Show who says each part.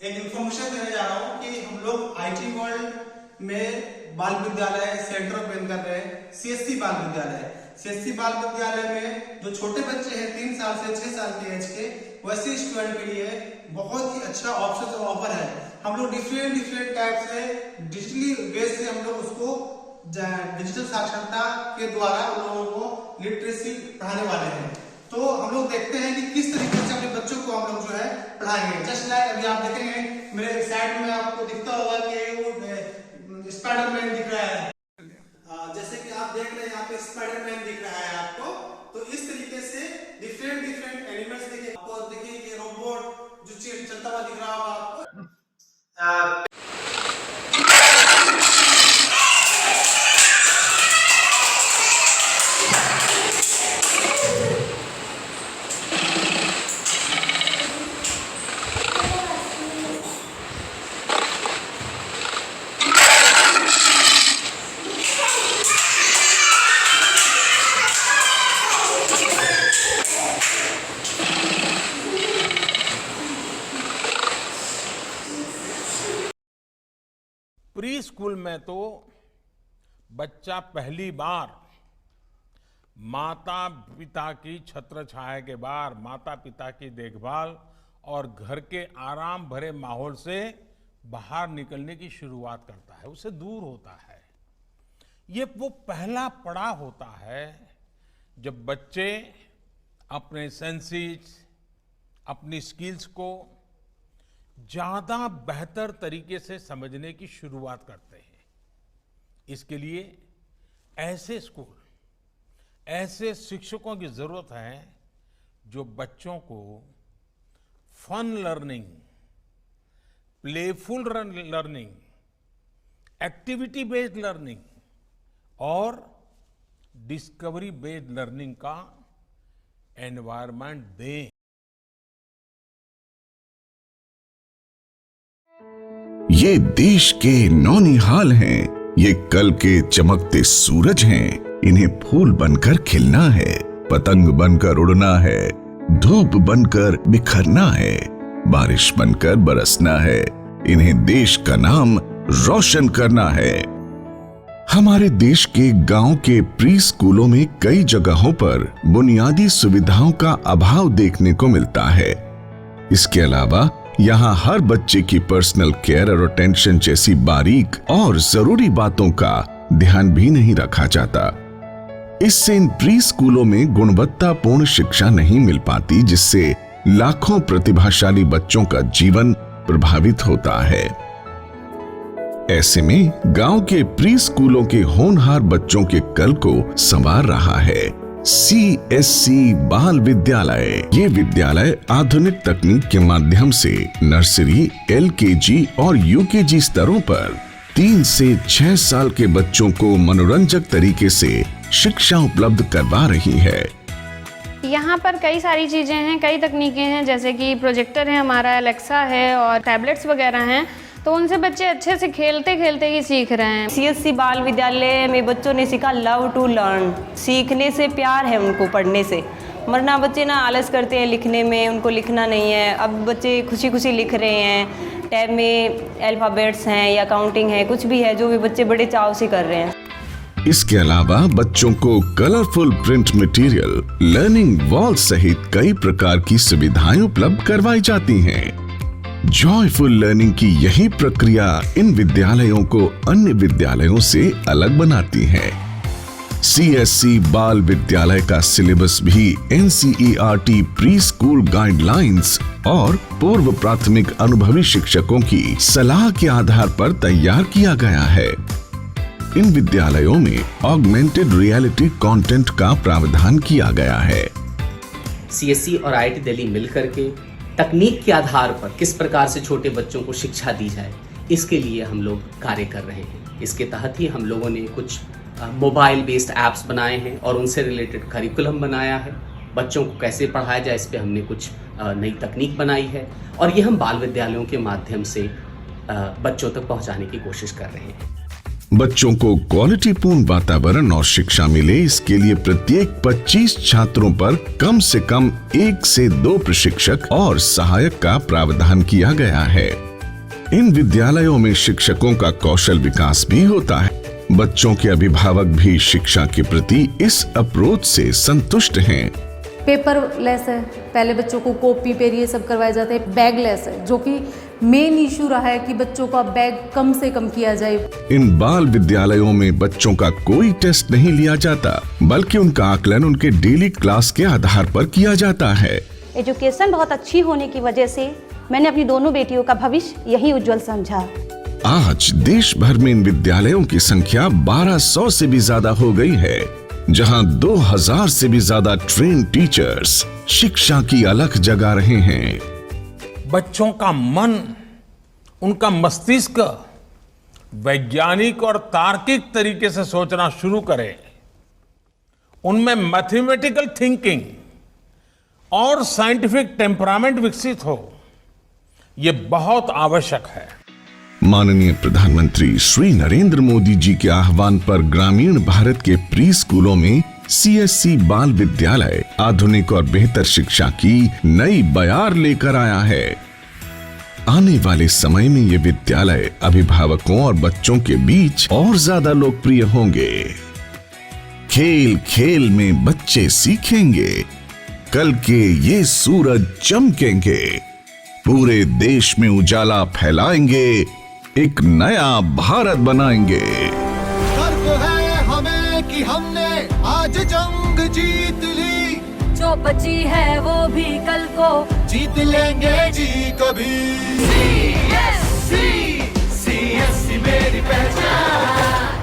Speaker 1: एक इन्फॉर्मेशन देने जा रहा हूँ कि हम लोग आईटी वर्ल्ड में बाल विद्यालय सेंटर ओपन कर रहे हैं। सीएससी बाल विद्यालय में जो छोटे बच्चे हैं 3 साल से 6 साल के एज के, वैसे स्टूडेंट के लिए बहुत ही अच्छा ऑप्शन और ऑफर है। हम लोग डिफरेंट टाइप से डिजिटली बेस से हम लोग उसको डिजिटल साक्षरता के द्वारा उन लोगों को लिटरेसी पढ़ाने वाले हैं। तो हम लोग देखते हैं कि किस तरीके से अपने बच्चों को हम लोग जो है पढ़ाएंगे। जस्ट लाइक अभी आप देखेंगे मेरे साइड में आपको दिखता होगा कि वो स्पाइडरमैन दिख रहा है। जैसे कि आप देख रहे हैं यहाँ पे स्पाइडरमैन दिख रहा है आपको। तो इस तरीके से डिफरेंट एनिमल्स देखिए, आपको देखिए कि रोबोट जो चलता हुआ दिख रहा होगा आपको।
Speaker 2: प्री स्कूल में तो बच्चा पहली बार माता पिता की छत्र छाया के बाहर, माता पिता की देखभाल और घर के आराम भरे माहौल से बाहर निकलने की शुरुआत करता है, उससे दूर होता है। ये वो पहला पड़ाव होता है जब बच्चे अपने सेंसेस, अपनी स्किल्स को ज्यादा बेहतर तरीके से समझने की शुरुआत करते हैं। इसके लिए ऐसे स्कूल, ऐसे शिक्षकों की जरूरत है जो बच्चों को fun learning, playful learning, activity based learning और डिस्कवरी बेस्ड लर्निंग का एनवायरनमेंट दें।
Speaker 3: ये देश के नौनिहाल हैं, ये कल के चमकते सूरज हैं। इन्हें फूल बनकर खिलना है, पतंग बनकर उड़ना है, धूप बनकर बिखरना है, बारिश बनकर बरसना है। इन्हें देश का नाम रोशन करना है। हमारे देश के गांव के प्री स्कूलों में कई जगहों पर बुनियादी सुविधाओं का अभाव देखने को मिलता है। इसके अलावा यहाँ हर बच्चे की पर्सनल केयर और अटेंशन जैसी बारीक और जरूरी बातों का ध्यान भी नहीं रखा जाता। इससे इन प्री स्कूलों में गुणवत्तापूर्ण शिक्षा नहीं मिल पाती, जिससे लाखों प्रतिभाशाली बच्चों का जीवन प्रभावित होता है। ऐसे में गांव के प्री स्कूलों के होनहार बच्चों के कल को संवार रहा है सीएससी बाल विद्यालय। ये विद्यालय आधुनिक तकनीक के माध्यम से नर्सरी, एलकेजी और यूकेजी स्तरों पर 3 से 6 साल के बच्चों को मनोरंजक तरीके से शिक्षा उपलब्ध करवा रही है।
Speaker 4: यहाँ पर कई सारी चीज़ें हैं, कई तकनीकें हैं, जैसे कि प्रोजेक्टर है हमारा, एलेक्सा है और टैबलेट्स वगैरह हैं। तो उनसे बच्चे अच्छे से खेलते खेलते ही सीख रहे हैं।
Speaker 5: सीएससी बाल विद्यालय में बच्चों ने सीखा लव टू लर्न। सीखने से प्यार है उनको, पढ़ने से। वरना बच्चे ना आलस करते हैं लिखने में, उनको लिखना नहीं है। अब बच्चे खुशी खुशी लिख रहे हैं। टैब में अल्फ़ाबेट्स हैं या काउंटिंग है, कुछ भी है, जो भी बच्चे बड़े चाव से कर रहे हैं।
Speaker 3: इसके अलावा बच्चों को colourful print material, learning wall सहित कई प्रकार की सुविधाएं उपलब्ध करवाई जाती हैं। जॉयफुल लर्निंग की यही प्रक्रिया इन विद्यालयों को अन्य विद्यालयों से अलग बनाती है। सीएससी बाल विद्यालय का सिलेबस भी एनसीईआरटी प्री स्कूल गाइडलाइंस और पूर्व प्राथमिक अनुभवी शिक्षकों की सलाह के आधार पर तैयार किया गया है। इन विद्यालयों में ऑगमेंटेड रियलिटी कंटेंट का प्रावधान किया गया है।
Speaker 6: सीएससी और आईआईटी दिल्ली मिलकर के तकनीक के आधार पर किस प्रकार से छोटे बच्चों को शिक्षा दी जाए, इसके लिए हम लोग कार्य कर रहे हैं। इसके तहत ही हम लोगों ने कुछ मोबाइल बेस्ड ऐप्स बनाए हैं और उनसे रिलेटेड करिकुलम बनाया है। बच्चों को कैसे पढ़ाया जाए, इस पे हमने कुछ नई तकनीक बनाई है और ये हम बाल विद्यालयों के माध्यम से बच्चों तक पहुंचाने की कोशिश कर रहे हैं।
Speaker 3: बच्चों को क्वालिटीपूर्ण वातावरण और शिक्षा मिले, इसके लिए प्रत्येक 25 छात्रों पर कम से कम 1 से 2 प्रशिक्षक और सहायक का प्रावधान किया गया है। इन विद्यालयों में शिक्षकों का कौशल विकास भी होता है। बच्चों के अभिभावक भी शिक्षा के प्रति इस अप्रोच से संतुष्ट हैं।
Speaker 7: पेपर लेस है, पहले बच्चों को कॉपी पेन ये सब करवाए जाते हैं। बैग लेस है, जो कि मेन इशू रहा है कि बच्चों का बैग कम से कम किया जाए।
Speaker 3: इन बाल विद्यालयों में बच्चों का कोई टेस्ट नहीं लिया जाता, बल्कि उनका आकलन उनके डेली क्लास के आधार पर किया जाता है।
Speaker 8: एजुकेशन बहुत अच्छी होने की वजह से मैंने अपनी दोनों बेटियों का भविष्य यही उज्जवल समझा।
Speaker 3: आज देश भर में इन विद्यालयों की संख्या 1200 से भी ज्यादा हो गई है, जहां 2000 से भी ज्यादा ट्रेन टीचर्स शिक्षा की अलख जगा रहे हैं।
Speaker 2: बच्चों का मन, उनका मस्तिष्क वैज्ञानिक और तार्किक तरीके से सोचना शुरू करे, उनमें मैथमेटिकल थिंकिंग और साइंटिफिक टेम्परामेंट विकसित हो, ये बहुत आवश्यक है।
Speaker 3: माननीय प्रधानमंत्री श्री नरेंद्र मोदी जी के आह्वान पर ग्रामीण भारत के प्री स्कूलों में सीएससी बाल विद्यालय आधुनिक और बेहतर शिक्षा की नई बयार लेकर आया है। आने वाले समय में ये विद्यालय अभिभावकों और बच्चों के बीच और ज्यादा लोकप्रिय होंगे। खेल खेल में बच्चे सीखेंगे, कल के ये सूरज चमकेंगे, पूरे देश में उजाला फैलाएंगे, एक नया भारत बनाएंगे।
Speaker 9: गर्व है हमें कि हमने आज जंग जीत ली,
Speaker 10: जो बची है वो भी कल को
Speaker 9: जीत लेंगे जी कभी। CSC मेरी पहचान।